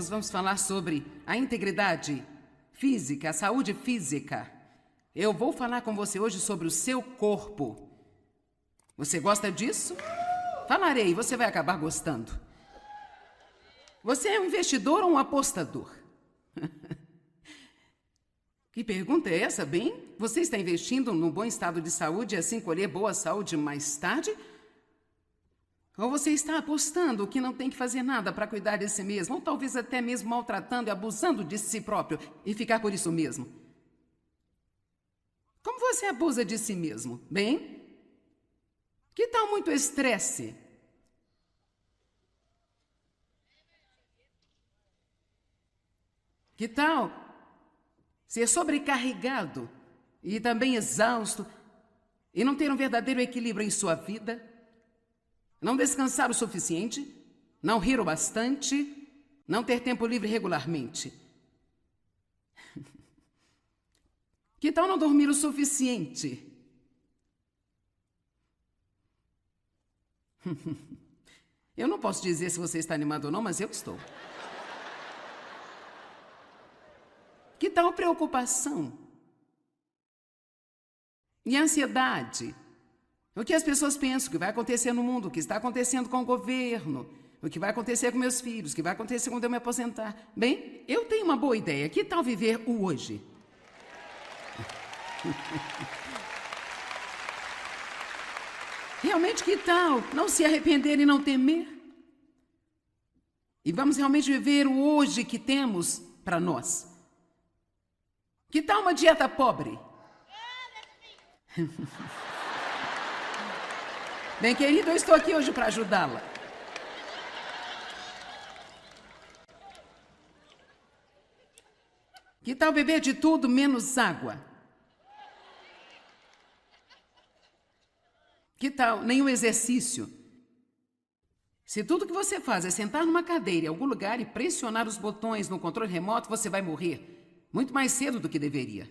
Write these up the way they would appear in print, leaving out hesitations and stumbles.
nós vamos falar sobre a integridade física, a saúde física. Eu vou falar com você hoje sobre o seu corpo. Você gosta disso? Falarei, você vai acabar gostando. Você é um investidor ou um apostador? Que pergunta é essa, bem? Você está investindo num bom estado de saúde e assim colher boa saúde mais tarde? Ou você está apostando que não tem que fazer nada para cuidar de si mesmo, ou talvez até mesmo maltratando e abusando de si próprio e ficar por isso mesmo? Como você abusa de si mesmo? Bem, que tal muito estresse? Que tal ser sobrecarregado e também exausto e não ter um verdadeiro equilíbrio em sua vida? Não descansar o suficiente? Não rir o bastante? Não ter tempo livre regularmente? Que tal não dormir o suficiente? Eu não posso dizer se você está animado ou não, mas eu estou. Que tal preocupação? E ansiedade? O que as pessoas pensam, o que vai acontecer no mundo, o que está acontecendo com o governo, o que vai acontecer com meus filhos, o que vai acontecer quando eu me aposentar. Bem, eu tenho uma boa ideia. Que tal viver o hoje? Realmente, que tal não se arrepender e não temer? E vamos realmente viver o hoje que temos para nós. Que tal uma dieta pobre? Bem, querido, eu estou aqui hoje para ajudá-la. Que tal beber de tudo menos água? Que tal nenhum exercício? Se tudo que você faz é sentar numa cadeira em algum lugar e pressionar os botões no controle remoto, você vai morrer muito mais cedo do que deveria.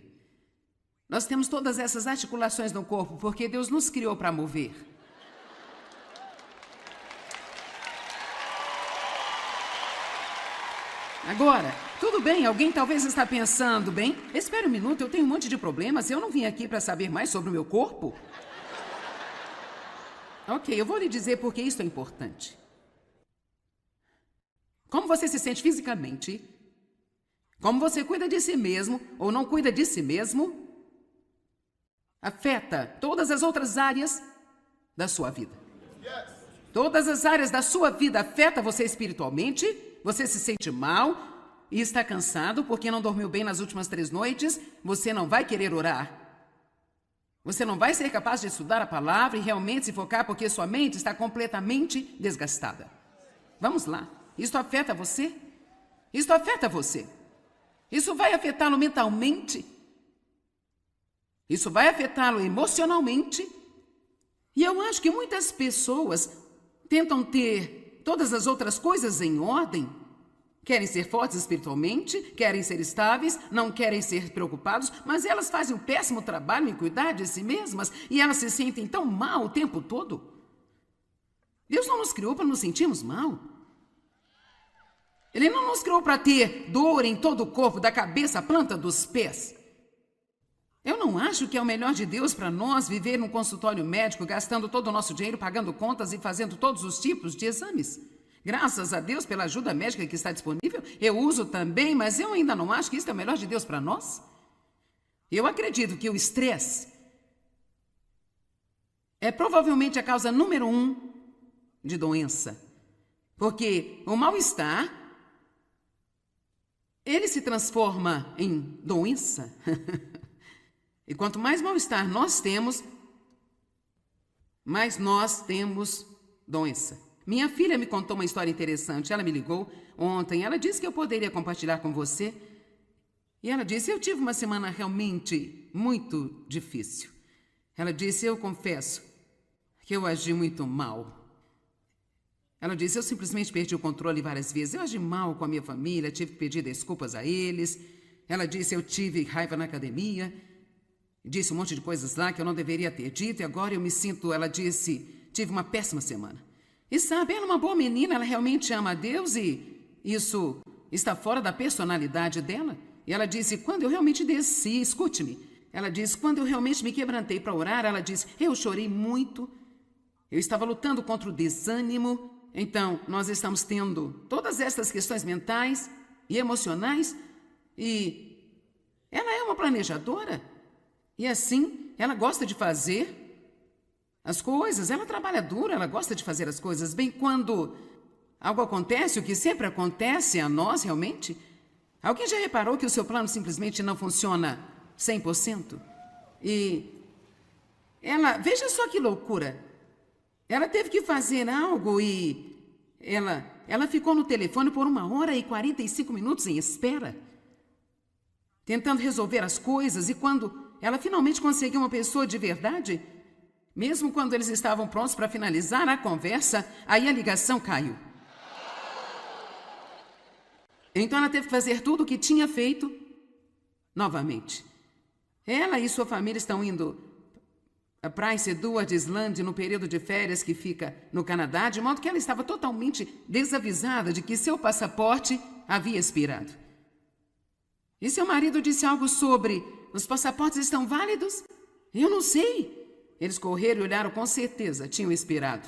Nós temos todas essas articulações no corpo porque Deus nos criou para mover. Agora, tudo bem, alguém talvez está pensando, bem, espere um minuto, eu tenho um monte de problemas, eu não vim aqui para saber mais sobre o meu corpo. Ok, eu vou lhe dizer por que isso é importante. Como você se sente fisicamente, como você cuida de si mesmo ou não cuida de si mesmo, afeta todas as outras áreas da sua vida. Todas as áreas da sua vida afetam você espiritualmente, você se sente mal e está cansado porque não dormiu bem nas últimas 3 noites, você não vai querer orar. Você não vai ser capaz de estudar a palavra e realmente se focar porque sua mente está completamente desgastada. Vamos lá. Isso afeta você? Isso afeta você. Isso vai afetá-lo mentalmente. Isso vai afetá-lo emocionalmente. E eu acho que muitas pessoas tentam ter todas as outras coisas em ordem. Querem ser fortes espiritualmente, querem ser estáveis, não querem ser preocupados, mas elas fazem um péssimo trabalho em cuidar de si mesmas e elas se sentem tão mal o tempo todo. Deus não nos criou para nos sentirmos mal. Ele não nos criou para ter dor em todo o corpo, da cabeça à planta dos pés. Eu não acho que é o melhor de Deus para nós viver num consultório médico, gastando todo o nosso dinheiro, pagando contas e fazendo todos os tipos de exames. Graças a Deus pela ajuda médica que está disponível, eu uso também, mas eu ainda não acho que isso é o melhor de Deus para nós. Eu acredito que o estresse é provavelmente a causa número 1 de doença. Porque o mal-estar, ele se transforma em doença. E quanto mais mal-estar nós temos, mais nós temos doença. Minha filha me contou uma história interessante. Ela me ligou ontem. Ela disse que eu poderia compartilhar com você. E ela disse, eu tive uma semana realmente muito difícil. Ela disse, eu confesso que eu agi muito mal. Ela disse, eu simplesmente perdi o controle várias vezes. Eu agi mal com a minha família, tive que pedir desculpas a eles. Ela disse, eu tive raiva na academia. Disse um monte de coisas lá que eu não deveria ter dito. E agora eu me sinto, ela disse, tive uma péssima semana. E sabe, ela é uma boa menina, ela realmente ama a Deus e isso está fora da personalidade dela. E ela disse, quando eu realmente desci, escute-me, ela disse, quando eu realmente me quebrantei para orar, ela disse, eu chorei muito, eu estava lutando contra o desânimo. Então, nós estamos tendo todas essas questões mentais e emocionais, e ela é uma planejadora, e assim, ela gosta de fazer as coisas, ela trabalha duro, ela gosta de fazer as coisas. Bem, quando algo acontece, o que sempre acontece a nós realmente, alguém já reparou que o seu plano simplesmente não funciona 100%? E ela, veja só que loucura, ela teve que fazer algo e ela ficou no telefone por 1h45 em espera, tentando resolver as coisas, e quando ela finalmente conseguiu uma pessoa de verdade, mesmo quando eles estavam prontos para finalizar a conversa, aí a ligação caiu. Então ela teve que fazer tudo o que tinha feito novamente. Ela e sua família estão indo a Prince Edward Island no período de férias que fica no Canadá, de modo que ela estava totalmente desavisada de que seu passaporte havia expirado. E seu marido disse algo sobre, os passaportes estão válidos? Eu não sei. Eles correram e olharam, com certeza, tinham expirado.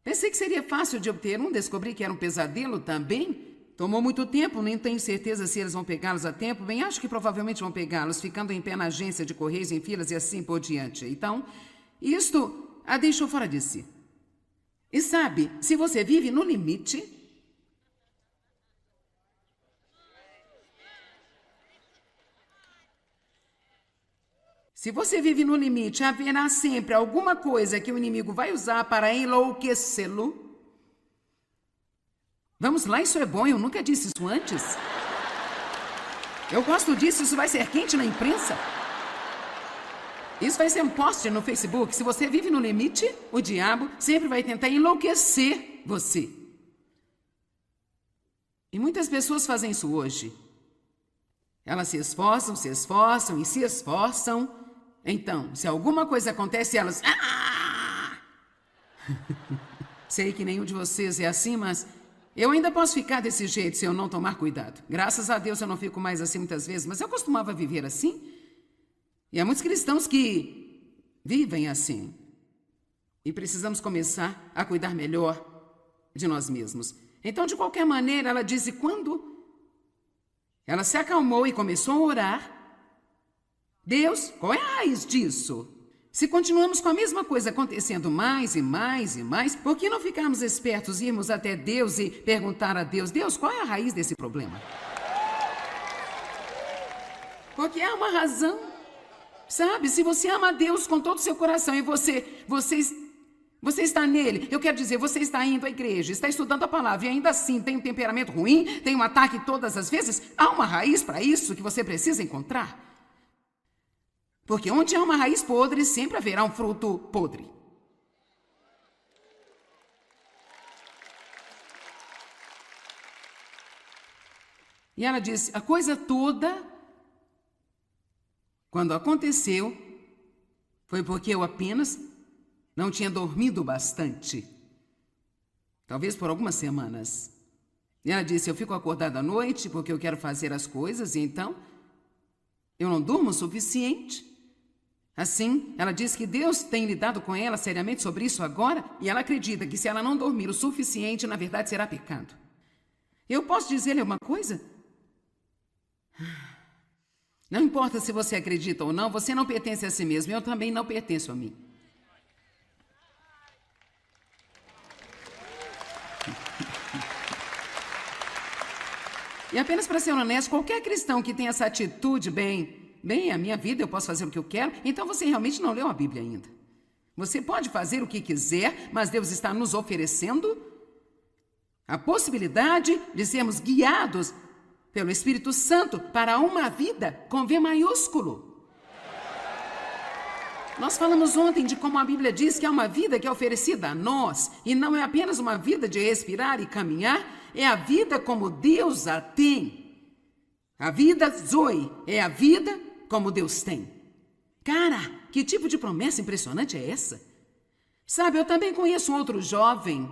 Pensei que seria fácil de obter um, descobri que era um pesadelo também. Tomou muito tempo, nem tenho certeza se eles vão pegá-los a tempo. Bem, acho que provavelmente vão pegá-los, ficando em pé na agência de correios, em filas e assim por diante. Então, isto a deixou fora de si. E sabe, se você vive no limite, haverá sempre alguma coisa que o inimigo vai usar para enlouquecê-lo. Vamos lá, isso é bom, eu nunca disse isso antes. Eu gosto disso, isso vai ser quente na imprensa. Isso vai ser um post no Facebook. Se você vive no limite, o diabo sempre vai tentar enlouquecer você. E muitas pessoas fazem isso hoje. Elas se esforçam e se esforçam. Então, se alguma coisa acontece, elas... Sei que nenhum de vocês é assim, mas eu ainda posso ficar desse jeito se eu não tomar cuidado. Graças a Deus eu não fico mais assim muitas vezes, mas eu costumava viver assim. E há muitos cristãos que vivem assim. E precisamos começar a cuidar melhor de nós mesmos. Então, de qualquer maneira, ela disse, quando ela se acalmou e começou a orar, Deus, qual é a raiz disso? Se continuamos com a mesma coisa acontecendo mais e mais e mais, por que não ficarmos espertos e irmos até Deus e perguntar a Deus, Deus, qual é a raiz desse problema? Porque há uma razão. Sabe, se você ama a Deus com todo o seu coração e você está nele, eu quero dizer, você está indo à igreja, está estudando a palavra e ainda assim tem um temperamento ruim, tem um ataque todas as vezes, há uma raiz para isso que você precisa encontrar. Porque onde há uma raiz podre, sempre haverá um fruto podre. E ela disse, a coisa toda, quando aconteceu, foi porque eu apenas não tinha dormido bastante. Talvez por algumas semanas. E ela disse, eu fico acordada à noite porque eu quero fazer as coisas e então eu não durmo o suficiente. Assim, ela diz que Deus tem lidado com ela seriamente sobre isso agora e ela acredita que se ela não dormir o suficiente, na verdade será pecado. Eu posso dizer-lhe uma coisa? Não importa se você acredita ou não, você não pertence a si mesmo, eu também não pertenço a mim. E apenas para ser honesto, qualquer cristão que tenha essa atitude, bem, a minha vida, eu posso fazer o que eu quero, então você realmente não leu a Bíblia ainda. Você pode fazer o que quiser, mas Deus está nos oferecendo a possibilidade de sermos guiados pelo Espírito Santo para uma vida com V maiúsculo. Nós falamos ontem de como a Bíblia diz que é uma vida que é oferecida a nós, e não é apenas uma vida de respirar e caminhar, é a vida como Deus a tem. A vida Zoe é a vida como Deus tem. Cara, que tipo de promessa impressionante é essa? Sabe, eu também conheço um outro jovem,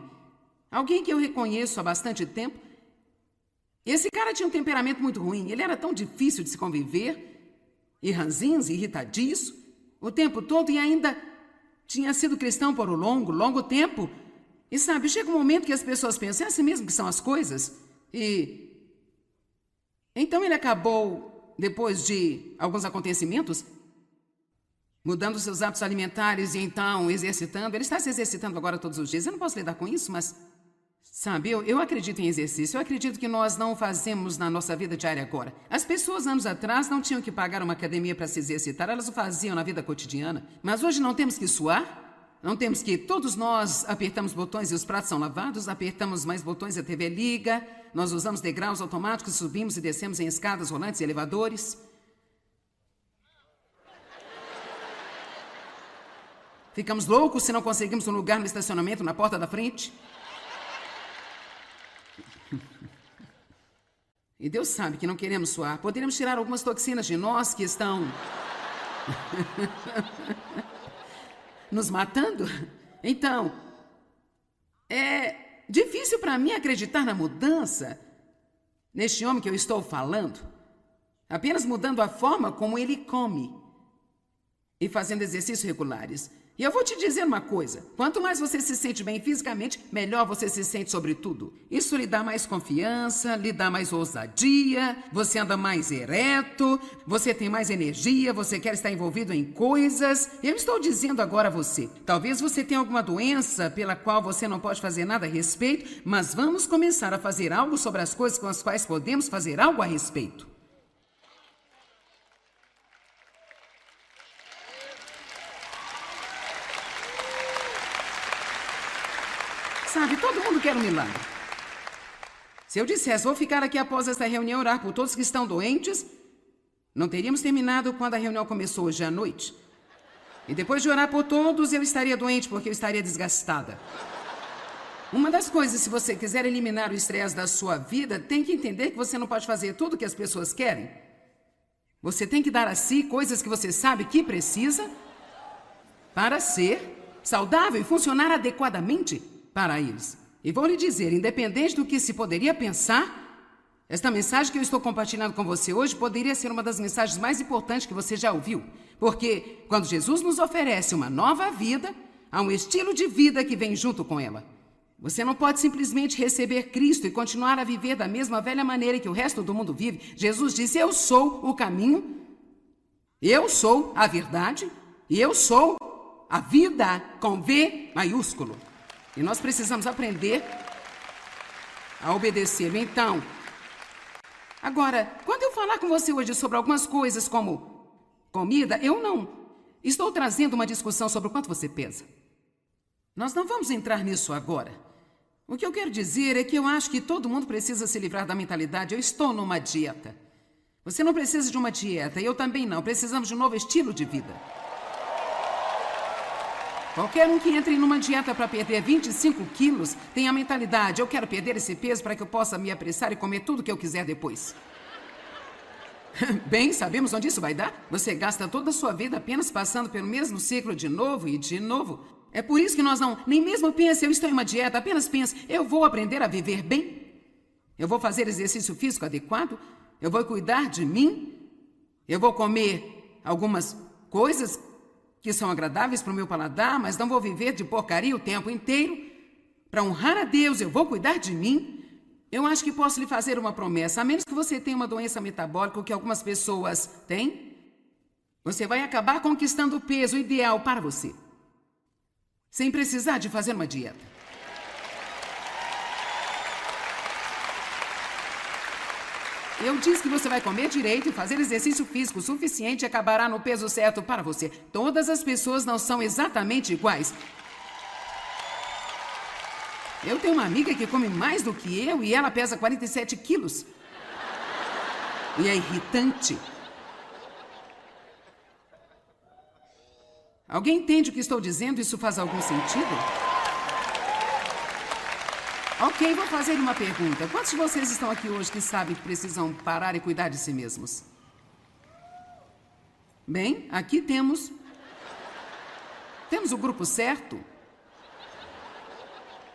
alguém que eu reconheço há bastante tempo. Esse cara tinha um temperamento muito ruim. Ele era tão difícil de se conviver, e ranzinza, irritadiço, o tempo todo, e ainda tinha sido cristão por um longo, longo tempo. E sabe, chega um momento que as pessoas pensam, é assim mesmo que são as coisas? E então ele acabou, depois de alguns acontecimentos, mudando seus hábitos alimentares e então exercitando. Ele está se exercitando agora todos os dias. Eu não posso lidar com isso, mas, sabe, eu acredito em exercício. Eu acredito que nós não fazemos na nossa vida diária agora. As pessoas, anos atrás, não tinham que pagar uma academia para se exercitar. Elas o faziam na vida cotidiana. Mas hoje não temos que suar. Não temos que... Todos nós apertamos botões e os pratos são lavados. Apertamos mais botões e a TV liga. Nós usamos degraus automáticos, subimos e descemos em escadas rolantes e elevadores. Ficamos loucos se não conseguimos um lugar no estacionamento na porta da frente. E Deus sabe que não queremos suar. Poderíamos tirar algumas toxinas de nós que estão nos matando. Então, é difícil para mim acreditar na mudança neste homem que eu estou falando. Apenas mudando a forma como ele come e fazendo exercícios regulares. E eu vou te dizer uma coisa, quanto mais você se sente bem fisicamente, melhor você se sente sobre tudo. Isso lhe dá mais confiança, lhe dá mais ousadia, você anda mais ereto, você tem mais energia, você quer estar envolvido em coisas. Eu estou dizendo agora a você, talvez você tenha alguma doença pela qual você não pode fazer nada a respeito, mas vamos começar a fazer algo sobre as coisas com as quais podemos fazer algo a respeito. Sabe, todo mundo quer um milagre. Se eu dissesse, vou ficar aqui após esta reunião orar por todos que estão doentes, não teríamos terminado quando a reunião começou hoje à noite. E depois de orar por todos, eu estaria doente porque eu estaria desgastada. Uma das coisas, se você quiser eliminar o estresse da sua vida, tem que entender que você não pode fazer tudo o que as pessoas querem. Você tem que dar a si coisas que você sabe que precisa para ser saudável e funcionar adequadamente para eles. E vou lhe dizer, independente do que se poderia pensar, esta mensagem que eu estou compartilhando com você hoje poderia ser uma das mensagens mais importantes que você já ouviu. Porque quando Jesus nos oferece uma nova vida, há um estilo de vida que vem junto com ela. Você não pode simplesmente receber Cristo e continuar a viver da mesma velha maneira que o resto do mundo vive. Jesus disse, eu sou o caminho, eu sou a verdade e eu sou a vida com V maiúsculo. E nós precisamos aprender a obedecê-lo. Então, agora, quando eu falar com você hoje sobre algumas coisas como comida, eu não estou trazendo uma discussão sobre o quanto você pesa. Nós não vamos entrar nisso agora. O que eu quero dizer é que eu acho que todo mundo precisa se livrar da mentalidade. Eu estou numa dieta. Você não precisa de uma dieta, eu também não. Precisamos de um novo estilo de vida. Qualquer um que entre numa dieta para perder 25 quilos tem a mentalidade, eu quero perder esse peso para que eu possa me apressar e comer tudo que eu quiser depois. Bem, sabemos onde isso vai dar? Você gasta toda a sua vida apenas passando pelo mesmo ciclo de novo e de novo. É por isso que nós não, nem mesmo pense, eu estou em uma dieta, apenas pense, eu vou aprender a viver bem, eu vou fazer exercício físico adequado, eu vou cuidar de mim, eu vou comer algumas coisas que são agradáveis para o meu paladar, mas não vou viver de porcaria o tempo inteiro. Para honrar a Deus, eu vou cuidar de mim. Eu acho que posso lhe fazer uma promessa, a menos que você tenha uma doença metabólica, o que algumas pessoas têm, você vai acabar conquistando o peso ideal para você, sem precisar de fazer uma dieta. Eu disse que você vai comer direito e fazer exercício físico suficiente e acabará no peso certo para você. Todas as pessoas não são exatamente iguais. Eu tenho uma amiga que come mais do que eu e ela pesa 47 quilos. E é irritante. Alguém entende o que estou dizendo? Isso faz algum sentido? Ok, vou fazer uma pergunta. Quantos de vocês estão aqui hoje que sabem que precisam parar e cuidar de si mesmos? Bem, aqui temos o grupo certo.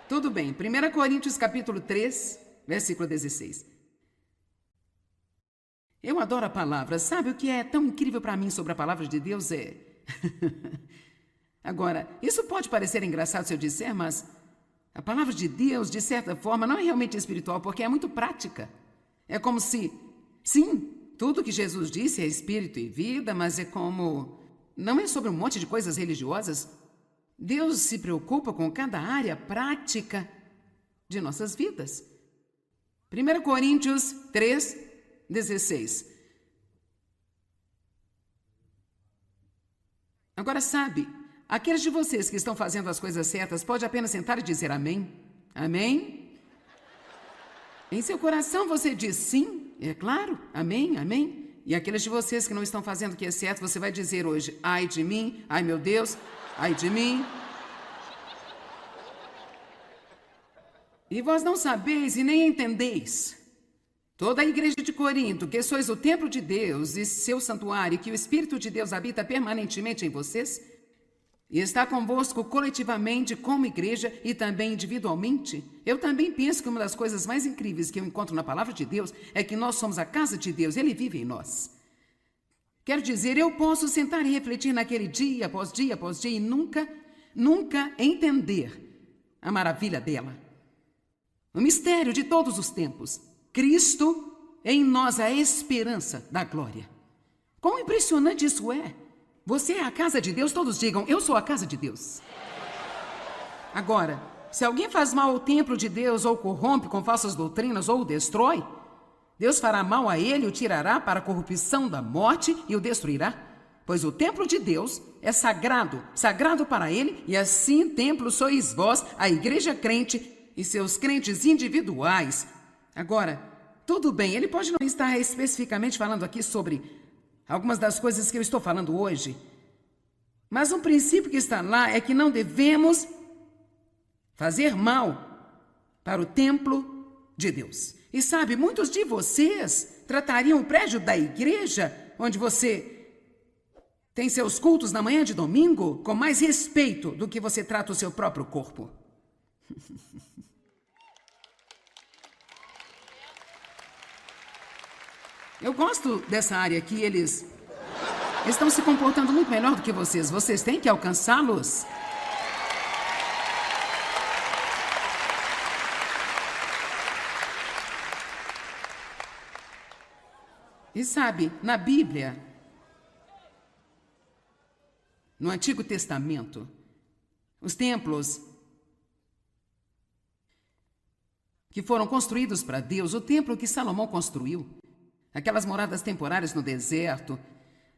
Tudo bem. 1 Coríntios capítulo 3, versículo 16. Eu adoro a palavra. Sabe o que é tão incrível para mim sobre a palavra de Deus é... Agora, isso pode parecer engraçado se eu disser, mas a palavra de Deus, de certa forma, não é realmente espiritual, porque é muito prática. É como se... Sim, tudo que Jesus disse é espírito e vida, mas é como... Não é sobre um monte de coisas religiosas. Deus se preocupa com cada área prática de nossas vidas. 1 Coríntios 3:16. Agora sabe, aqueles de vocês que estão fazendo as coisas certas pode apenas sentar e dizer amém. Amém? Em seu coração você diz sim, é claro, amém, amém. E aqueles de vocês que não estão fazendo o que é certo, você vai dizer hoje, ai de mim, ai meu Deus, ai de mim. E vós não sabeis e nem entendeis. Toda a igreja de Corinto, que sois o templo de Deus e seu santuário, que o Espírito de Deus habita permanentemente em vocês, e está convosco coletivamente como igreja e também individualmente, eu também penso que uma das coisas mais incríveis que eu encontro na palavra de Deus é que nós somos a casa de Deus, Ele vive em nós. Quero dizer, eu posso sentar e refletir naquele dia após dia e nunca entender a maravilha dela. O mistério de todos os tempos. Cristo em nós, a esperança da glória. Quão impressionante isso é! Você é a casa de Deus, todos digam, eu sou a casa de Deus. Agora, se alguém faz mal ao templo de Deus, ou corrompe com falsas doutrinas, ou o destrói, Deus fará mal a ele, o tirará para a corrupção da morte e o destruirá. Pois o templo de Deus é sagrado, sagrado para ele, e assim templo sois vós, a igreja crente e seus crentes individuais. Agora, tudo bem, ele pode não estar especificamente falando aqui sobre algumas das coisas que eu estou falando hoje, mas um princípio que está lá é que não devemos fazer mal para o templo de Deus. E sabe, muitos de vocês tratariam o prédio da igreja, onde você tem seus cultos na manhã de domingo, com mais respeito do que você trata o seu próprio corpo. Eu gosto dessa área aqui, eles estão se comportando muito melhor do que vocês. Vocês têm que alcançá-los. E sabe, na Bíblia, no Antigo Testamento, os templos que foram construídos para Deus, o templo que Salomão construiu, aquelas moradas temporárias no deserto,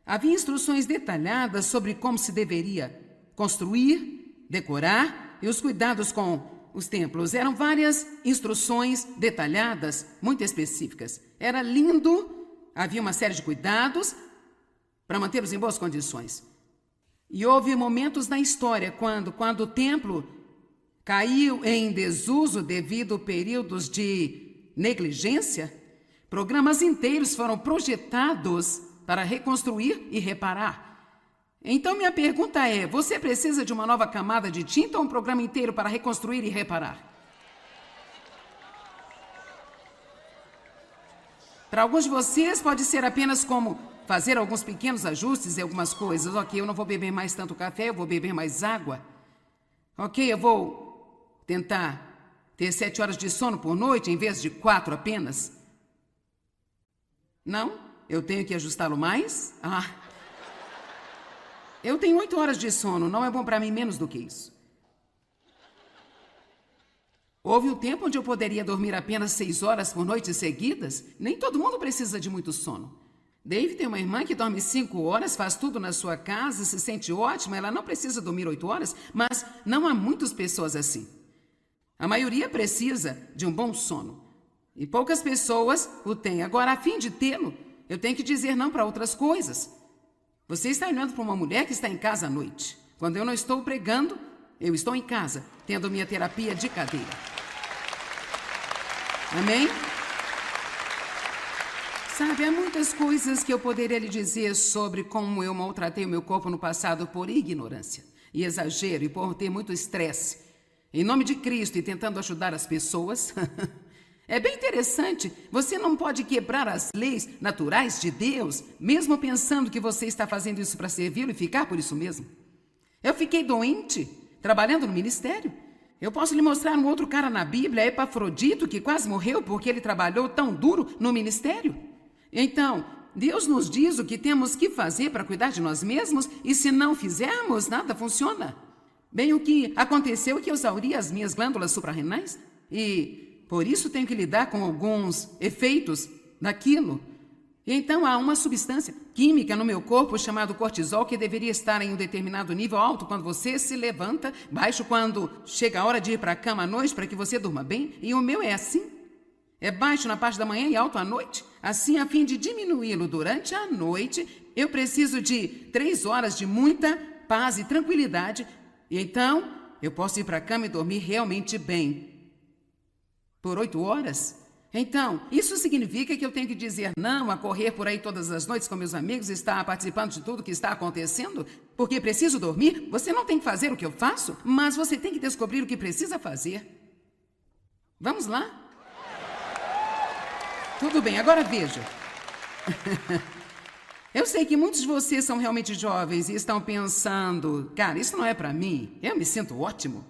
havia instruções detalhadas sobre como se deveria construir, decorar e os cuidados com os templos. Eram várias instruções detalhadas, muito específicas. Era lindo, havia uma série de cuidados para mantê-los em boas condições. E houve momentos na história quando o templo caiu em desuso devido a períodos de negligência. Programas inteiros foram projetados para reconstruir e reparar. Então minha pergunta é, você precisa de uma nova camada de tinta ou um programa inteiro para reconstruir e reparar? Para alguns de vocês pode ser apenas como fazer alguns pequenos ajustes em algumas coisas. Ok, eu não vou beber mais tanto café, eu vou beber mais água. Ok, eu vou tentar ter 7 horas de sono por noite em vez de 4 apenas. Não? Eu tenho que ajustá-lo mais? Eu tenho 8 horas de sono, não é bom para mim menos do que isso. Houve um tempo onde eu poderia dormir apenas 6 horas por noite seguidas. Nem todo mundo precisa de muito sono. Dave tem uma irmã que dorme 5 horas, faz tudo na sua casa, se sente ótima, ela não precisa dormir 8 horas, mas não há muitas pessoas assim. A maioria precisa de um bom sono. E poucas pessoas o têm. Agora, a fim de tê-lo, eu tenho que dizer não para outras coisas. Você está olhando para uma mulher que está em casa à noite. Quando eu não estou pregando, eu estou em casa, tendo minha terapia de cadeira. Amém? Sabe, há muitas coisas que eu poderia lhe dizer sobre como eu maltratei o meu corpo no passado por ignorância e exagero e por ter muito estresse. Em nome de Cristo e tentando ajudar as pessoas... É bem interessante. Você não pode quebrar as leis naturais de Deus, mesmo pensando que você está fazendo isso para servi-lo e ficar por isso mesmo. Eu fiquei doente, trabalhando no ministério. Eu posso lhe mostrar um outro cara na Bíblia, Epafrodito, que quase morreu porque ele trabalhou tão duro no ministério. Então, Deus nos diz o que temos que fazer para cuidar de nós mesmos e se não fizermos, nada funciona. Bem, o que aconteceu é que eu exauri as minhas glândulas suprarrenais e por isso tenho que lidar com alguns efeitos daquilo. E então há uma substância química no meu corpo chamado cortisol que deveria estar em um determinado nível alto quando você se levanta, baixo quando chega a hora de ir para a cama à noite para que você durma bem. E o meu é assim. É baixo na parte da manhã e alto à noite. Assim, a fim de diminuí-lo durante a noite, eu preciso de 3 horas de muita paz e tranquilidade. E então, eu posso ir para a cama e dormir realmente bem. Por 8 horas? Então, isso significa que eu tenho que dizer não a correr por aí todas as noites com meus amigos e estar participando de tudo que está acontecendo? Porque preciso dormir? Você não tem que fazer o que eu faço, mas você tem que descobrir o que precisa fazer. Vamos lá? Tudo bem, agora veja. Eu sei que muitos de vocês são realmente jovens e estão pensando, cara, isso não é para mim, eu me sinto ótimo.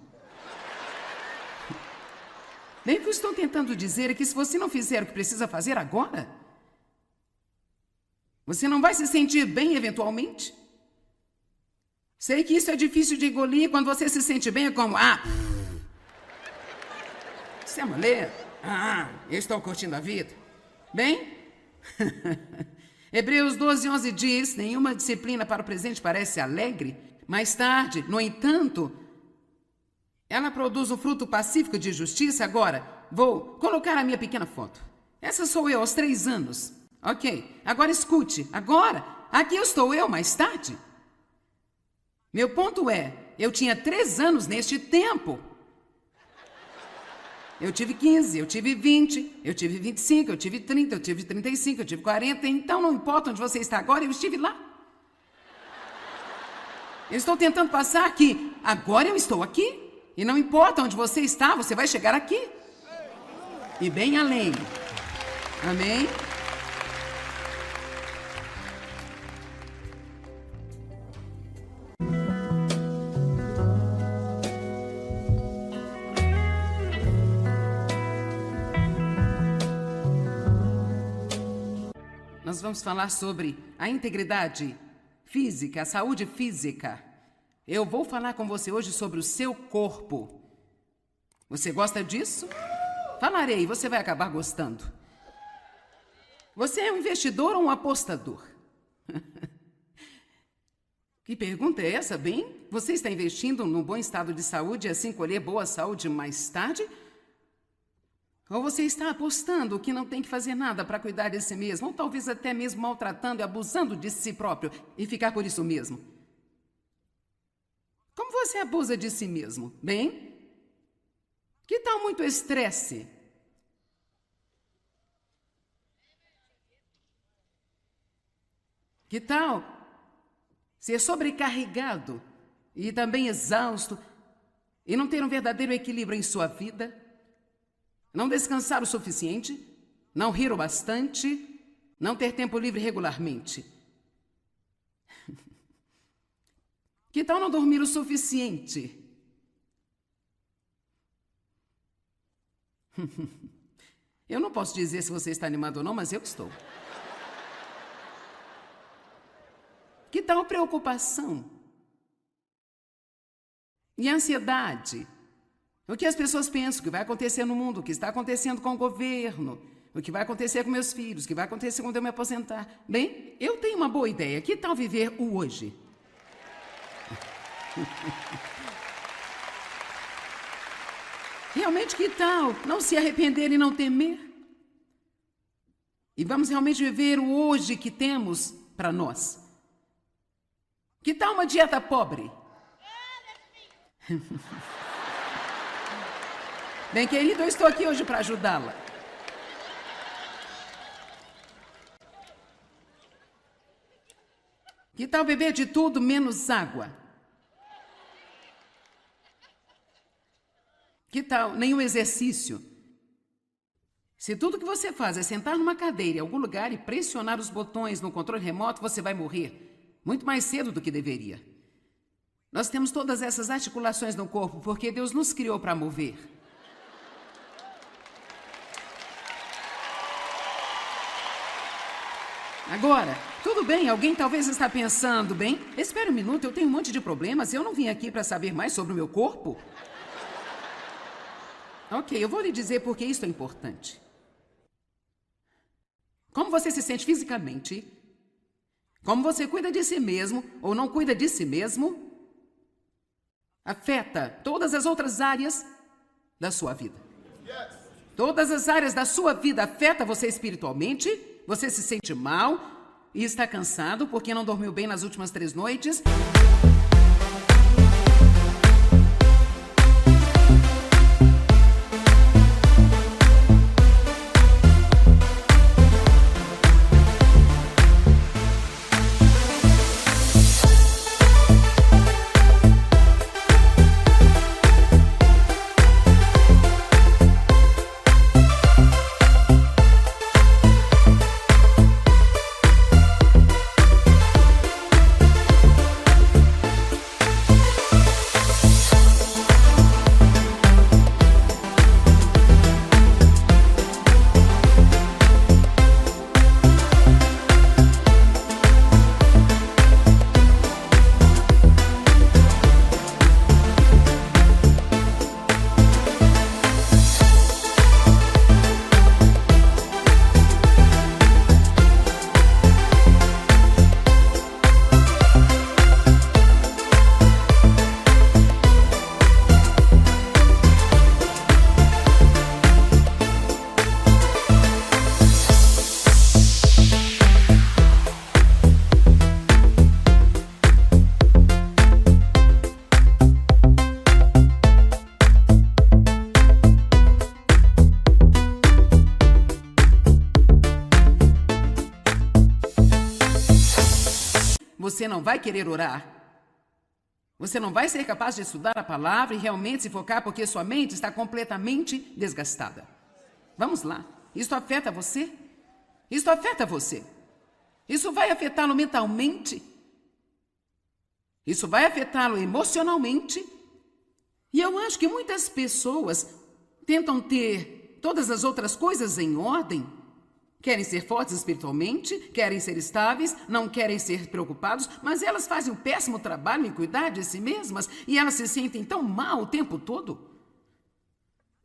Bem, o que eu estou tentando dizer é que se você não fizer o que precisa fazer agora, você não vai se sentir bem eventualmente. Sei que isso é difícil de engolir, quando você se sente bem é como, isso é mulher? Eu estou curtindo a vida. Bem, Hebreus 12:11 diz, nenhuma disciplina para o presente parece alegre. Mais tarde, no entanto, ela produz um fruto pacífico de justiça. Agora, vou colocar a minha pequena foto. Essa sou eu aos 3 anos. Ok, agora escute. Agora, aqui estou eu mais tarde. Meu ponto é, eu tinha 3 anos neste tempo. Eu tive 15, eu tive 20, eu tive 25, eu tive 30, eu tive 35, eu tive 40. Então, não importa onde você está agora, eu estive lá. Eu estou tentando passar que agora eu estou aqui. E não importa onde você está, você vai chegar aqui. E bem além. Amém? Nós vamos falar sobre a integridade física, a saúde física. Eu vou falar com você hoje sobre o seu corpo. Você gosta disso? Falarei, você vai acabar gostando. Você é um investidor ou um apostador? Que pergunta é essa, bem? Você está investindo num bom estado de saúde e assim colher boa saúde mais tarde? Ou você está apostando que não tem que fazer nada para cuidar de si mesmo, ou talvez até mesmo maltratando e abusando de si próprio e ficar por isso mesmo? Como você abusa de si mesmo? Bem, que tal muito estresse? Que tal ser sobrecarregado e também exausto e não ter um verdadeiro equilíbrio em sua vida? Não descansar o suficiente? Não rir o bastante? Não ter tempo livre regularmente? Que tal não dormir o suficiente? Eu não posso dizer se você está animado ou não, mas eu estou. Que tal preocupação? E ansiedade? O que as pessoas pensam, o que vai acontecer no mundo, o que está acontecendo com o governo, o que vai acontecer com meus filhos, o que vai acontecer quando eu me aposentar. Bem, eu tenho uma boa ideia. Que tal viver o hoje? Realmente, que tal não se arrepender e não temer? E vamos realmente viver o hoje que temos para nós. Que tal uma dieta pobre? Bem, querido, eu estou aqui hoje para ajudá-la. Que tal beber de tudo menos água? Que tal nenhum exercício? Se tudo que você faz é sentar numa cadeira em algum lugar e pressionar os botões no controle remoto, você vai morrer muito mais cedo do que deveria. Nós temos todas essas articulações no corpo porque Deus nos criou para mover. Agora, tudo bem, alguém talvez está pensando, bem, espera um minuto, eu tenho um monte de problemas e eu não vim aqui para saber mais sobre o meu corpo. Ok, eu vou lhe dizer por que isso é importante. Como você se sente fisicamente, como você cuida de si mesmo ou não cuida de si mesmo, afeta todas as outras áreas da sua vida. Todas as áreas da sua vida afetam você espiritualmente, você se sente mal e está cansado porque não dormiu bem nas últimas 3 noites. Você não vai querer orar. Você não vai ser capaz de estudar a palavra e realmente se focar porque sua mente está completamente desgastada. Vamos lá. Isso afeta você? Isso afeta você. Isso vai afetá-lo mentalmente. Isso vai afetá-lo emocionalmente. E eu acho que muitas pessoas tentam ter todas as outras coisas em ordem. Querem ser fortes espiritualmente, querem ser estáveis, não querem ser preocupados, mas elas fazem um péssimo trabalho em cuidar de si mesmas e elas se sentem tão mal o tempo todo.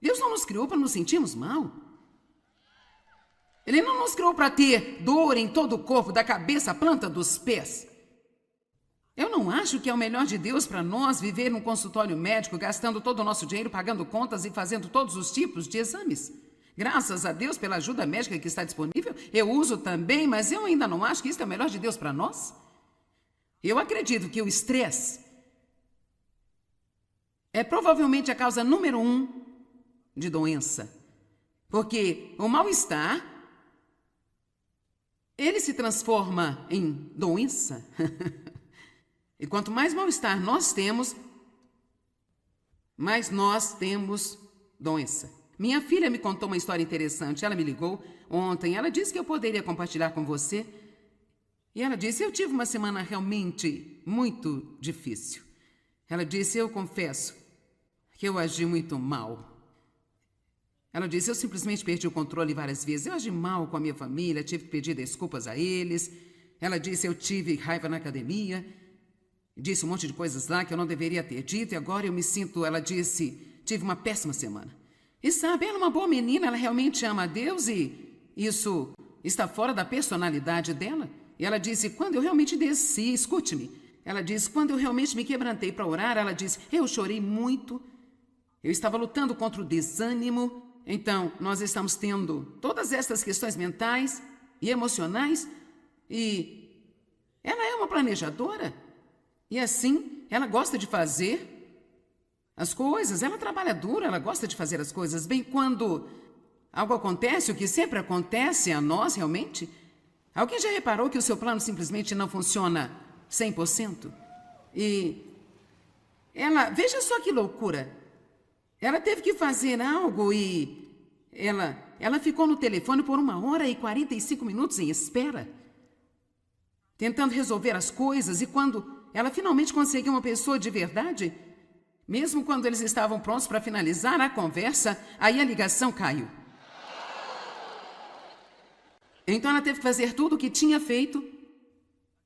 Deus não nos criou para nos sentirmos mal. Ele não nos criou para ter dor em todo o corpo, da cabeça à planta dos pés. Eu não acho que é o melhor de Deus para nós viver num consultório médico, gastando todo o nosso dinheiro, pagando contas e fazendo todos os tipos de exames. Graças a Deus pela ajuda médica que está disponível, eu uso também, mas eu ainda não acho que isso é o melhor de Deus para nós. Eu acredito que o estresse é provavelmente a causa número 1 de doença. Porque o mal-estar, ele se transforma em doença. E quanto mais mal-estar nós temos, mais nós temos doença. Minha filha me contou uma história interessante. Ela me ligou ontem. Ela disse que eu poderia compartilhar com você. E ela disse, eu tive uma semana realmente muito difícil. Ela disse, eu confesso que eu agi muito mal. Ela disse, eu simplesmente perdi o controle várias vezes. Eu agi mal com a minha família, tive que pedir desculpas a eles. Ela disse, eu tive raiva na academia. Disse um monte de coisas lá que eu não deveria ter dito. E agora eu me sinto, ela disse, tive uma péssima semana. E sabe, ela é uma boa menina, ela realmente ama a Deus e isso está fora da personalidade dela. E ela disse, quando eu realmente desci, escute-me, ela disse, quando eu realmente me quebrantei para orar, ela disse, eu chorei muito, eu estava lutando contra o desânimo. Então, nós estamos tendo todas essas questões mentais e emocionais e ela é uma planejadora. E assim, ela gosta de fazer as coisas, ela trabalha duro, ela gosta de fazer as coisas bem. Quando algo acontece, o que sempre acontece a nós realmente, alguém já reparou que o seu plano simplesmente não funciona 100%? E ela, veja só que loucura, ela teve que fazer algo e ela ela ficou no telefone por 1h45 em espera, tentando resolver as coisas, e quando ela finalmente conseguiu uma pessoa de verdade, mesmo quando eles estavam prontos para finalizar a conversa, aí a ligação caiu. Então ela teve que fazer tudo o que tinha feito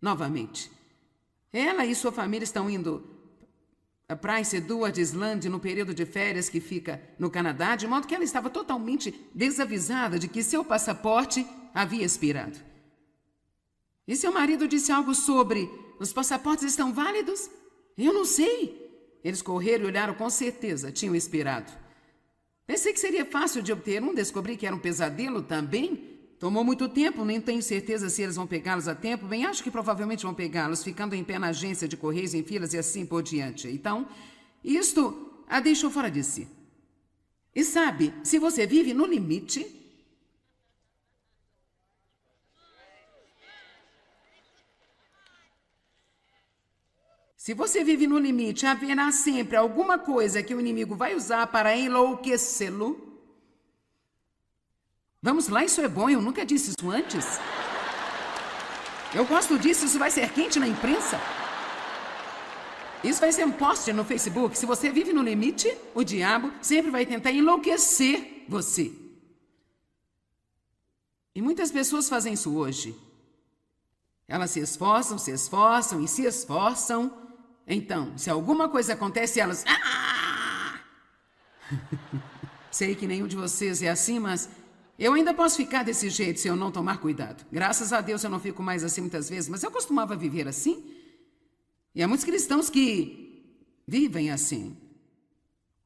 novamente. Ela e sua família estão indo a Prince Edward Island no período de férias que fica no Canadá, de modo que ela estava totalmente desavisada de que seu passaporte havia expirado. E seu marido disse algo sobre: os passaportes estão válidos? Eu não sei. Eles correram e olharam, com certeza tinham expirado. Pensei que seria fácil de obter um, descobri que era um pesadelo também. Tomou muito tempo, nem tenho certeza se eles vão pegá-los a tempo. Bem, acho que provavelmente vão pegá-los, ficando em pé na agência de correios em filas e assim por diante. Então, isto a deixou fora de si. E sabe, se você vive no limite, haverá sempre alguma coisa que o inimigo vai usar para enlouquecê-lo. Vamos lá, isso é bom, eu nunca disse isso antes. Eu gosto disso, isso vai ser quente na imprensa. Isso vai ser um post no Facebook. Se você vive no limite, o diabo sempre vai tentar enlouquecer você. E muitas pessoas fazem isso hoje. Elas se esforçam e se esforçam. Então, se alguma coisa acontece, elas... Sei que nenhum de vocês é assim, mas eu ainda posso ficar desse jeito se eu não tomar cuidado. Graças a Deus eu não fico mais assim muitas vezes, mas eu costumava viver assim. E há muitos cristãos que vivem assim.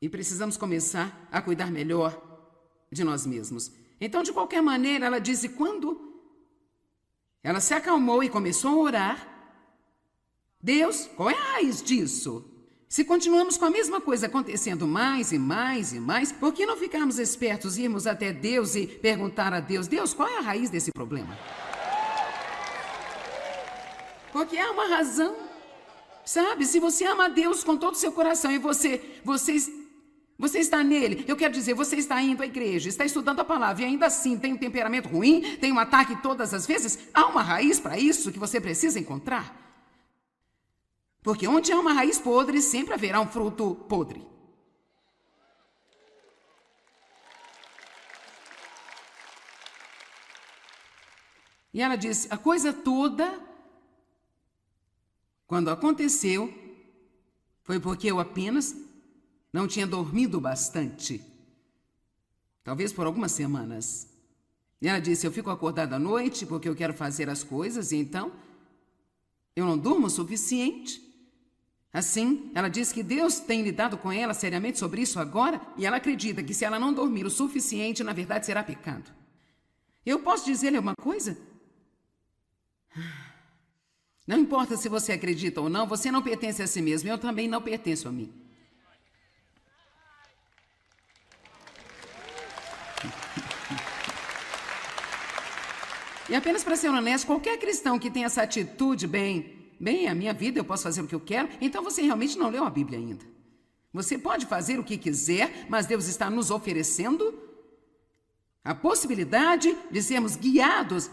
E precisamos começar a cuidar melhor de nós mesmos. Então, de qualquer maneira, ela disse, quando ela se acalmou e começou a orar, Deus, qual é a raiz disso? Se continuamos com a mesma coisa acontecendo mais e mais e mais, por que não ficarmos espertos e irmos até Deus e perguntar a Deus, Deus, qual é a raiz desse problema? Porque há uma razão. Sabe, se você ama a Deus com todo o seu coração e você está nele, eu quero dizer, você está indo à igreja, está estudando a palavra e ainda assim tem um temperamento ruim, tem um ataque todas as vezes, há uma raiz para isso que você precisa encontrar. Porque onde há uma raiz podre, sempre haverá um fruto podre. E ela disse, a coisa toda, quando aconteceu, foi porque eu apenas não tinha dormido bastante. Talvez por algumas semanas. E ela disse, eu fico acordada à noite porque eu quero fazer as coisas, e então eu não durmo o suficiente. Assim, ela diz que Deus tem lidado com ela seriamente sobre isso agora, e ela acredita que se ela não dormir o suficiente, na verdade será pecado. Eu posso dizer-lhe uma coisa? Não importa se você acredita ou não, você não pertence a si mesmo, eu também não pertenço a mim. E apenas para ser honesto, qualquer cristão que tenha essa atitude, bem, a minha vida, eu posso fazer o que eu quero, então você realmente não leu a Bíblia ainda. Você pode fazer o que quiser, mas Deus está nos oferecendo a possibilidade de sermos guiados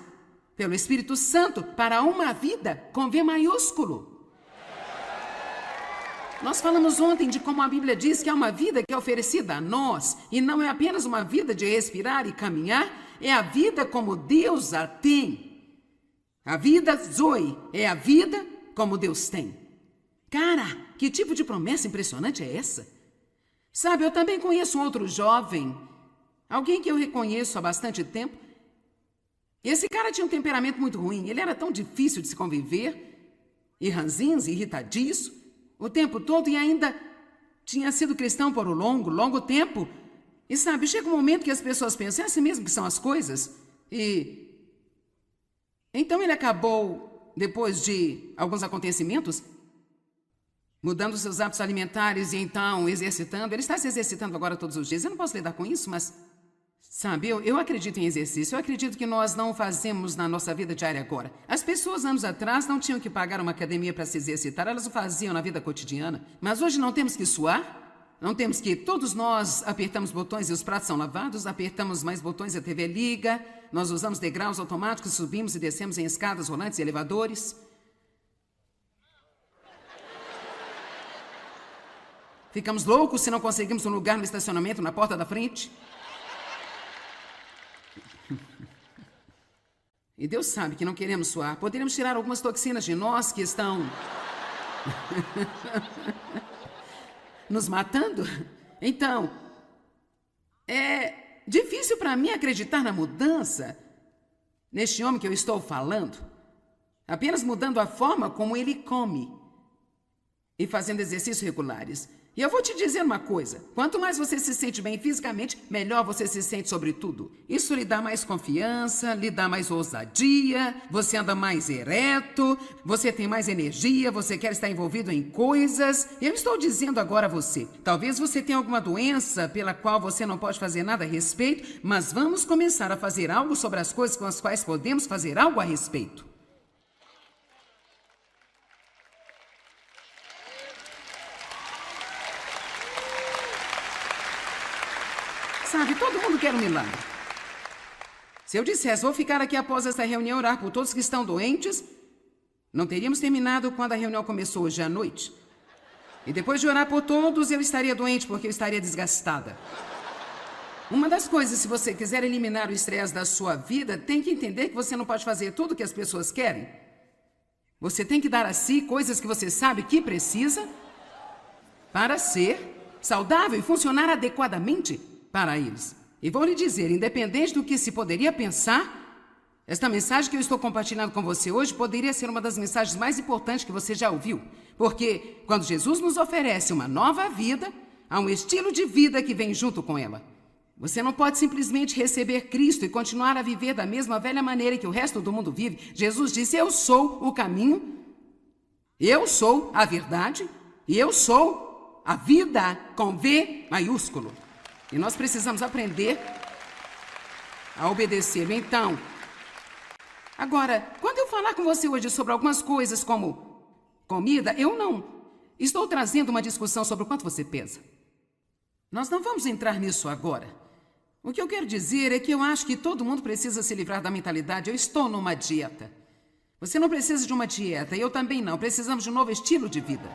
pelo Espírito Santo para uma vida com V maiúsculo. Nós falamos ontem de como a Bíblia diz que é uma vida que é oferecida a nós, e não é apenas uma vida de respirar e caminhar, é a vida como Deus a tem. A vida Zoe é a vida como Deus tem. Cara, que tipo de promessa impressionante é essa? Sabe, eu também conheço um outro jovem, alguém que eu reconheço há bastante tempo. Esse cara tinha um temperamento muito ruim, ele era tão difícil de se conviver, e ranzinza, irritadiço, o tempo todo, e ainda tinha sido cristão por um longo tempo. E sabe, chega um momento que as pessoas pensam, é assim mesmo que são as coisas? E então ele acabou, depois de alguns acontecimentos, mudando seus hábitos alimentares e então exercitando. Ele está se exercitando agora todos os dias. Eu não posso lidar com isso, mas, sabe, eu acredito em exercício. Eu acredito que nós não fazemos na nossa vida diária agora. As pessoas, anos atrás, não tinham que pagar uma academia para se exercitar. Elas o faziam na vida cotidiana. Mas hoje não temos que suar? Não temos que todos nós apertamos botões e os pratos são lavados, apertamos mais botões e a TV liga, nós usamos degraus automáticos, subimos e descemos em escadas rolantes e elevadores. Ficamos loucos se não conseguimos um lugar no estacionamento na porta da frente. E Deus sabe que não queremos suar. Poderíamos tirar algumas toxinas de nós que estão nos matando. Então, é difícil para mim acreditar na mudança neste homem que eu estou falando, apenas mudando a forma como ele come e fazendo exercícios regulares. E eu vou te dizer uma coisa, quanto mais você se sente bem fisicamente, melhor você se sente sobre tudo. Isso lhe dá mais confiança, lhe dá mais ousadia, você anda mais ereto, você tem mais energia, você quer estar envolvido em coisas. Eu estou dizendo agora a você, talvez você tenha alguma doença pela qual você não pode fazer nada a respeito, mas vamos começar a fazer algo sobre as coisas com as quais podemos fazer algo a respeito. Sabe, todo mundo quer um milagre. Se eu dissesse, vou ficar aqui após esta reunião orar por todos que estão doentes, não teríamos terminado quando a reunião começou hoje à noite. E depois de orar por todos, eu estaria doente porque eu estaria desgastada. Uma das coisas, se você quiser eliminar o estresse da sua vida, tem que entender que você não pode fazer tudo o que as pessoas querem. Você tem que dar a si coisas que você sabe que precisa para ser saudável e funcionar adequadamente para eles. E vou lhe dizer, independente do que se poderia pensar, esta mensagem que eu estou compartilhando com você hoje poderia ser uma das mensagens mais importantes que você já ouviu. Porque quando Jesus nos oferece uma nova vida, há um estilo de vida que vem junto com ela. Você não pode simplesmente receber Cristo e continuar a viver da mesma velha maneira que o resto do mundo vive. Jesus disse, eu sou o caminho, eu sou a verdade e eu sou a vida com V maiúsculo. E nós precisamos aprender a obedecê-lo. Então, agora, quando eu falar com você hoje sobre algumas coisas como comida, eu não estou trazendo uma discussão sobre o quanto você pesa. Nós não vamos entrar nisso agora. O que eu quero dizer é que eu acho que todo mundo precisa se livrar da mentalidade. Eu estou numa dieta. Você não precisa de uma dieta, e eu também não. Precisamos de um novo estilo de vida.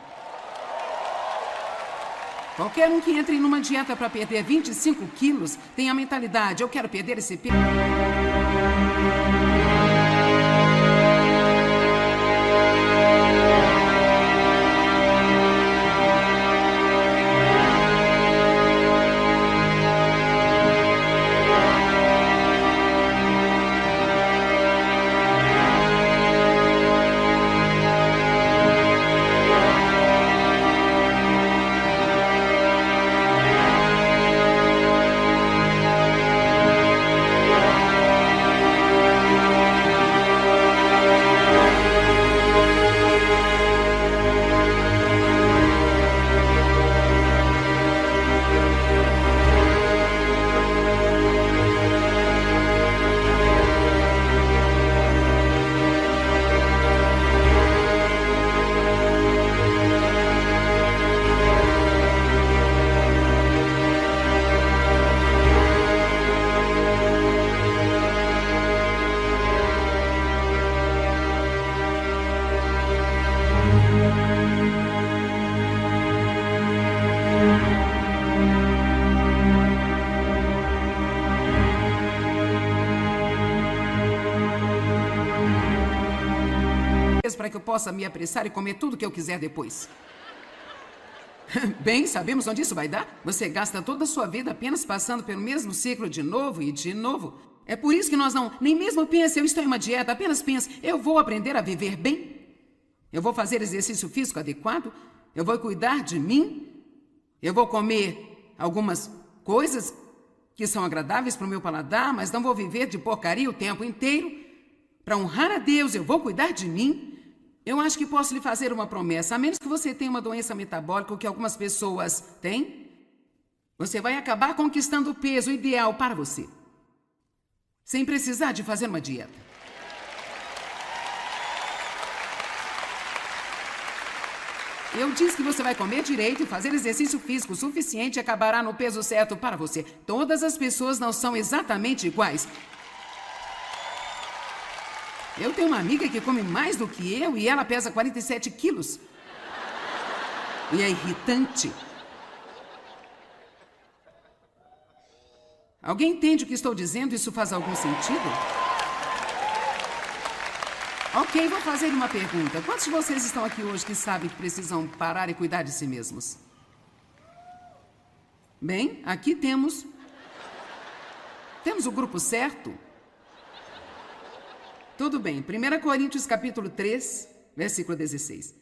Qualquer um que entre numa dieta para perder 25 quilos tem a mentalidade, eu quero perder esse peso. Para que eu possa me apressar e comer tudo que eu quiser depois. Bem, sabemos onde isso vai dar? Você gasta toda a sua vida apenas passando pelo mesmo ciclo de novo e de novo. É por isso que nós não, nem mesmo pense, eu estou em uma dieta, apenas pense, eu vou aprender a viver bem, eu vou fazer exercício físico adequado, eu vou cuidar de mim, eu vou comer algumas coisas que são agradáveis para o meu paladar, mas não vou viver de porcaria o tempo inteiro. Para honrar a Deus, eu vou cuidar de mim. Eu acho que posso lhe fazer uma promessa, a menos que você tenha uma doença metabólica, o que algumas pessoas têm, você vai acabar conquistando o peso ideal para você, sem precisar de fazer uma dieta. Eu disse que você vai comer direito e fazer exercício físico suficiente e acabará no peso certo para você. Todas as pessoas não são exatamente iguais. Eu tenho uma amiga que come mais do que eu e ela pesa 47 quilos. E é irritante. Alguém entende o que estou dizendo? Isso faz algum sentido? Ok, vou fazer uma pergunta. Quantos de vocês estão aqui hoje que sabem que precisam parar e cuidar de si mesmos? Bem, aqui temos o grupo certo. Tudo bem. 1 Coríntios capítulo 3, versículo 16.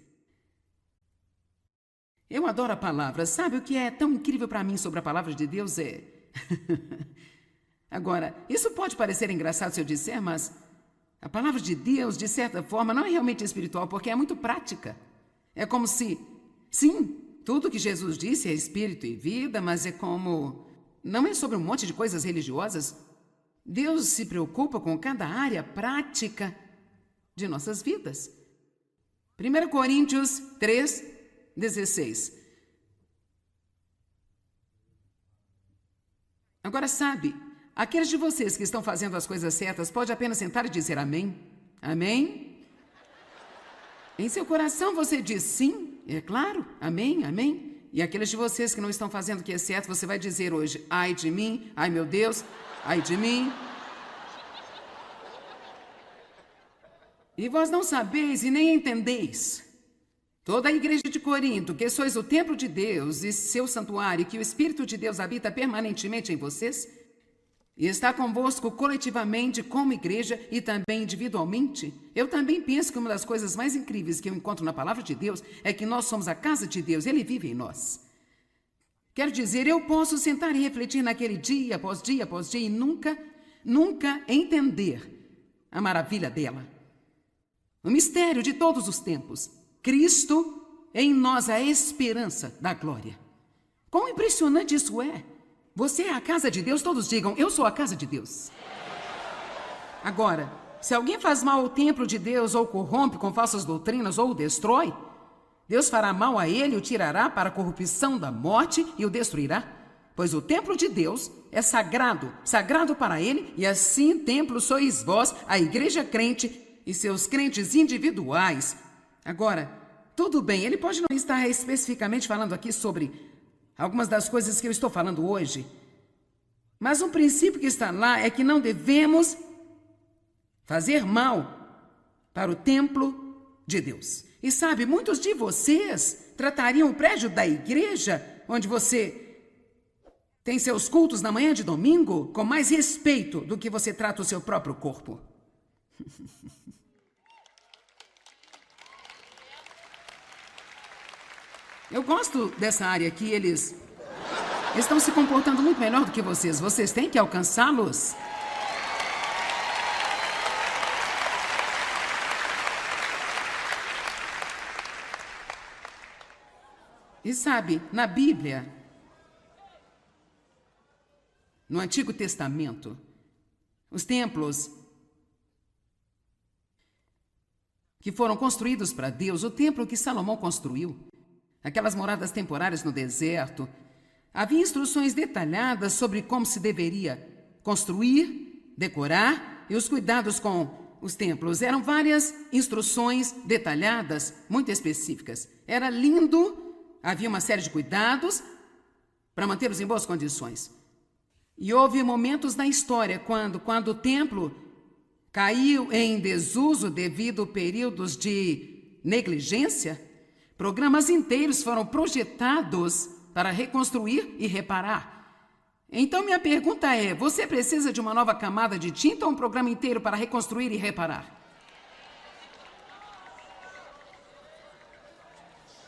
Eu adoro a palavra. Sabe o que é tão incrível para mim sobre a palavra de Deus? Agora, isso pode parecer engraçado se eu disser, mas a palavra de Deus, de certa forma, não é realmente espiritual, porque é muito prática. É como se, sim, tudo que Jesus disse é espírito e vida, mas é como... Não é sobre um monte de coisas religiosas. Deus se preocupa com cada área prática de nossas vidas. 1 Coríntios 3, 16. Agora, sabe... Aqueles de vocês que estão fazendo as coisas certas pode apenas sentar e dizer amém? Amém? Em seu coração você diz sim, é claro, amém, amém. E aqueles de vocês que não estão fazendo o que é certo, você vai dizer hoje, ai de mim, ai meu Deus, ai de mim. E vós não sabeis e nem entendeis. Toda a igreja de Corinto, que sois o templo de Deus e seu santuário, que o Espírito de Deus habita permanentemente em vocês, e está convosco coletivamente como igreja e também individualmente. Eu também penso que uma das coisas mais incríveis que eu encontro na palavra de Deus é que nós somos a casa de Deus, Ele vive em nós. Quero dizer, eu posso sentar e refletir naquele dia após dia e nunca entender a maravilha dela. O mistério de todos os tempos. Cristo em nós, a esperança da glória. Quão impressionante isso é! Você é a casa de Deus, todos digam, eu sou a casa de Deus. Agora, se alguém faz mal ao templo de Deus, ou corrompe com falsas doutrinas, ou o destrói, Deus fará mal a ele, o tirará para a corrupção da morte e o destruirá. Pois o templo de Deus é sagrado, sagrado para ele, e assim templo sois vós, a igreja crente e seus crentes individuais. Agora, tudo bem, ele pode não estar especificamente falando aqui sobre algumas das coisas que eu estou falando hoje. Mas um princípio que está lá é que não devemos fazer mal para o templo de Deus. E sabe, muitos de vocês tratariam o prédio da igreja, onde você tem seus cultos na manhã de domingo, com mais respeito do que você trata o seu próprio corpo. Eu gosto dessa área aqui, eles estão se comportando muito melhor do que vocês. Vocês têm que alcançá-los. E sabe, na Bíblia, no Antigo Testamento, os templos que foram construídos para Deus, o templo que Salomão construiu, aquelas moradas temporárias no deserto, havia instruções detalhadas sobre como se deveria construir, decorar e os cuidados com os templos. Eram várias instruções detalhadas, muito específicas. Era lindo, havia uma série de cuidados para mantê-los em boas condições. E houve momentos na história quando o templo caiu em desuso devido a períodos de negligência. Programas inteiros foram projetados para reconstruir e reparar. Então minha pergunta é, você precisa de uma nova camada de tinta ou um programa inteiro para reconstruir e reparar?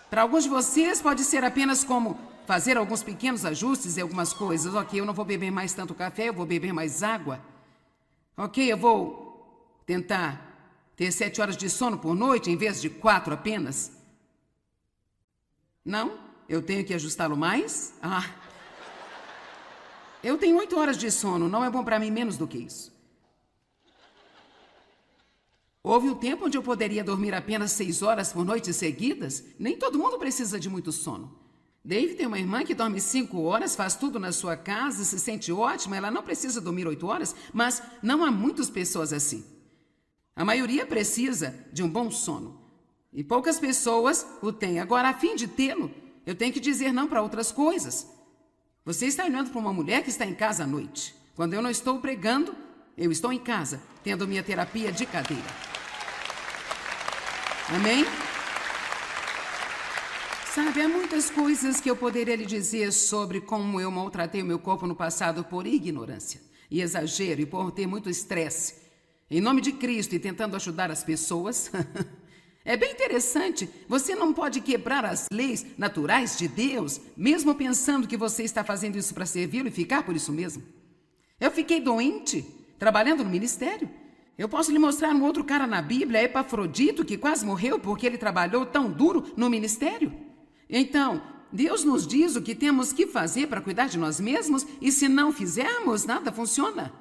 Para alguns de vocês pode ser apenas como fazer alguns pequenos ajustes em algumas coisas. Ok, eu não vou beber mais tanto café, eu vou beber mais água. Ok, eu vou tentar ter 7 horas de sono por noite em vez de 4 apenas. Não? Eu tenho que ajustá-lo mais? Eu tenho 8 horas de sono, não é bom para mim menos do que isso. Houve um tempo onde eu poderia dormir apenas 6 horas por noite seguidas. Nem todo mundo precisa de muito sono. Dave tem uma irmã que dorme 5 horas, faz tudo na sua casa, se sente ótima, ela não precisa dormir 8 horas, mas não há muitas pessoas assim. A maioria precisa de um bom sono. E poucas pessoas o têm. Agora, a fim de tê-lo, eu tenho que dizer não para outras coisas. Você está olhando para uma mulher que está em casa à noite. Quando eu não estou pregando, eu estou em casa, tendo minha terapia de cadeira. Amém? Sabe, há muitas coisas que eu poderia lhe dizer sobre como eu maltratei o meu corpo no passado por ignorância e exagero e por ter muito estresse. Em nome de Cristo e tentando ajudar as pessoas. É bem interessante. Você não pode quebrar as leis naturais de Deus, mesmo pensando que você está fazendo isso para servi-lo e ficar por isso mesmo. Eu fiquei doente, trabalhando no ministério. Eu posso lhe mostrar um outro cara na Bíblia, Epafrodito, que quase morreu porque ele trabalhou tão duro no ministério. Então, Deus nos diz o que temos que fazer para cuidar de nós mesmos e se não fizermos, nada funciona.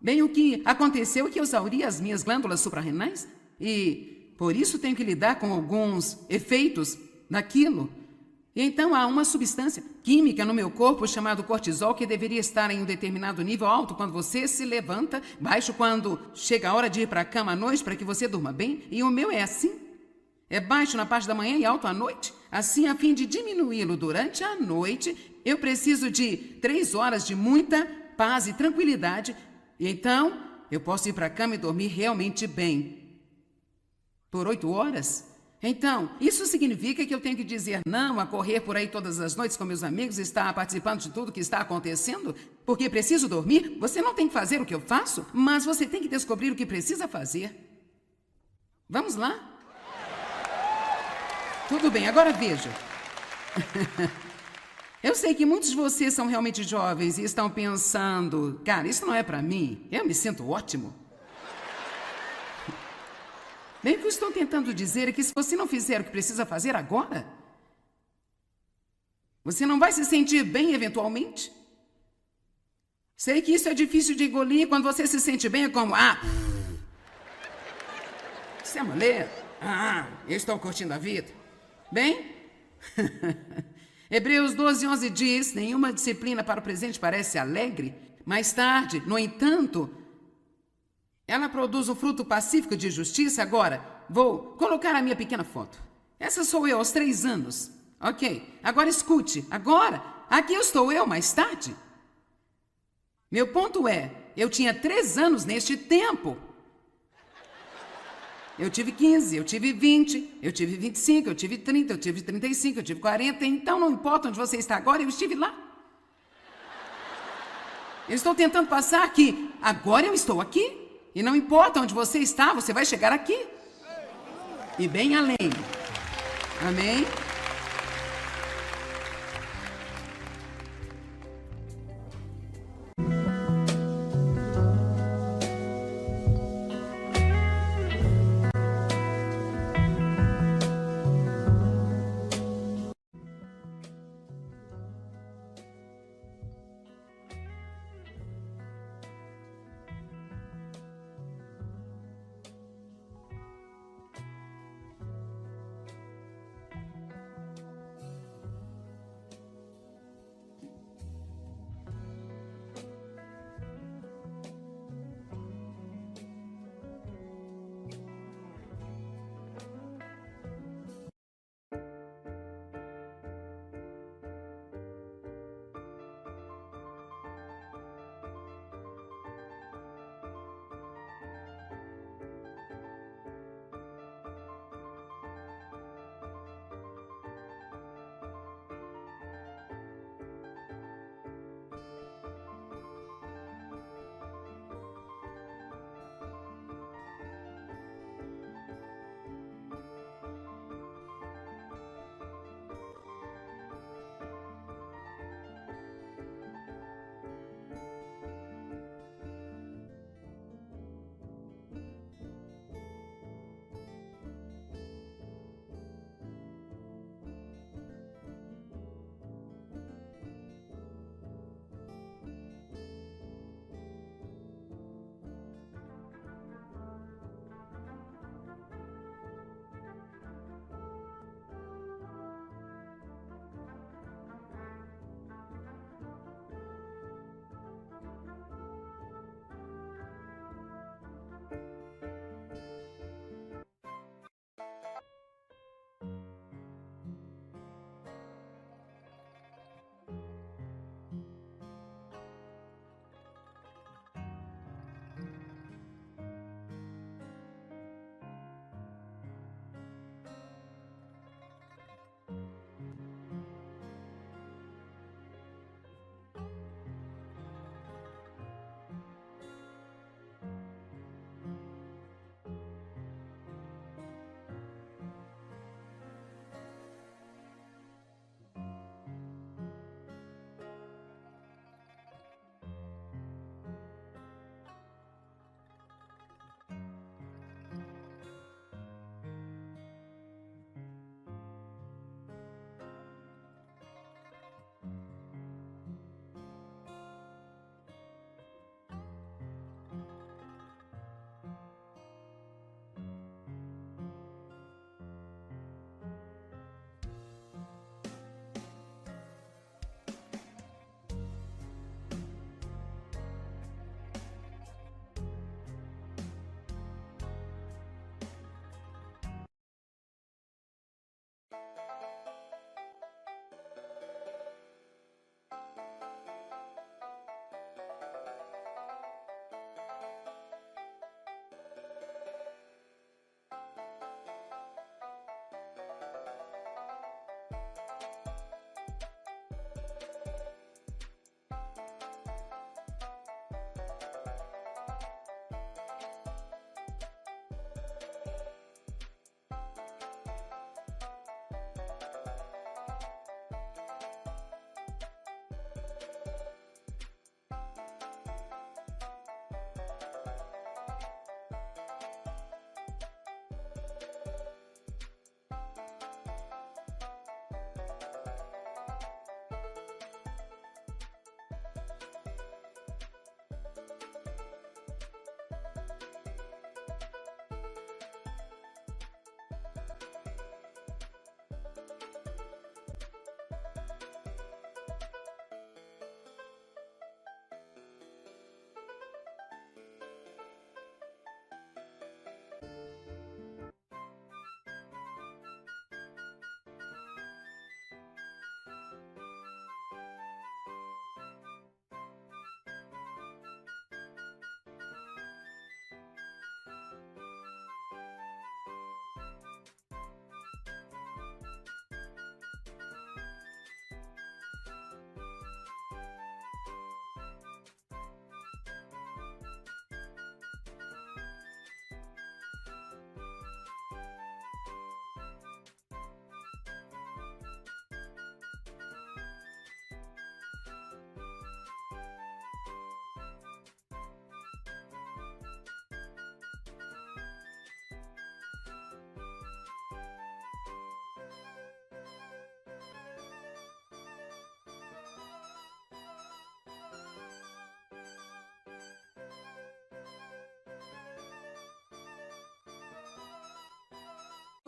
Bem, o que aconteceu é que eu exauri as minhas glândulas suprarrenais e por isso tenho que lidar com alguns efeitos daquilo. E então há uma substância química no meu corpo chamado cortisol que deveria estar em um determinado nível alto quando você se levanta, baixo quando chega a hora de ir para a cama à noite para que você durma bem. E o meu é assim. É baixo na parte da manhã e alto à noite. Assim, a fim de diminuí-lo durante a noite, eu preciso de 3 horas de muita paz e tranquilidade. E então, eu posso ir para a cama e dormir realmente bem. Por 8 horas? Então, isso significa que eu tenho que dizer não a correr por aí todas as noites com meus amigos e estar participando de tudo que está acontecendo? Porque preciso dormir? Você não tem que fazer o que eu faço, mas você tem que descobrir o que precisa fazer. Vamos lá? Tudo bem, agora veja. Eu sei que muitos de vocês são realmente jovens e estão pensando, cara, isso não é para mim, eu me sinto ótimo. Bem, o que eu estou tentando dizer é que se você não fizer o que precisa fazer agora, você não vai se sentir bem eventualmente. Sei que isso é difícil de engolir, quando você se sente bem é como, isso é mulher? Eu estou curtindo a vida. Bem, Hebreus 12:11 diz, nenhuma disciplina para o presente parece alegre. Mais tarde, no entanto, ela produz um fruto pacífico de justiça. Agora, vou colocar a minha pequena foto. Essa sou eu aos 3 anos. Ok, agora escute. Agora, aqui estou eu mais tarde. Meu ponto é, eu tinha 3 anos neste tempo. Eu tive 15, eu tive 20, eu tive 25, eu tive 30, eu tive 35, eu tive 40. Então, não importa onde você está agora, eu estive lá. Eu estou tentando passar que agora eu estou aqui. E não importa onde você está, você vai chegar aqui. E bem além. Amém?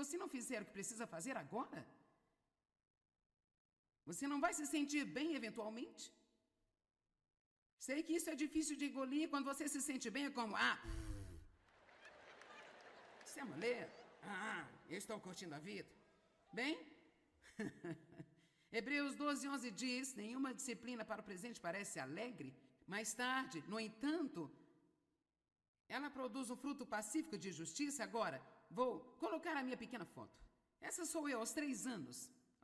Você não fizer o que precisa fazer agora? Você não vai se sentir bem eventualmente? Sei que isso é difícil de engolir. Quando você se sente bem, é como... Isso é mulher? Eu estou curtindo a vida. Bem? Hebreus 12:11 diz: nenhuma disciplina para o presente parece alegre. Mais tarde, no entanto, ela produz um fruto pacífico de justiça. Agora, vou colocar a minha pequena foto. Essa sou eu aos 3 anos.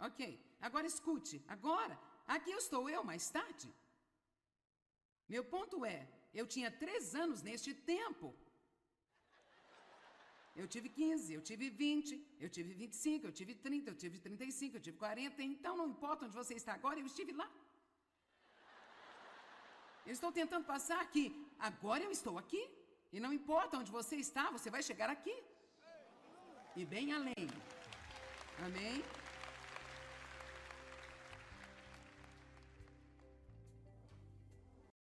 Ok, agora escute. Agora, aqui estou eu mais tarde. Meu ponto é, eu tinha 3 anos neste tempo. Eu tive 15, eu tive 20, eu tive 25, eu tive 30, eu tive 35, eu tive 40. Então não importa onde você está agora, eu estive lá. Eu estou tentando passar que agora eu estou aqui. E não importa onde você está, você vai chegar aqui. E bem além. Amém?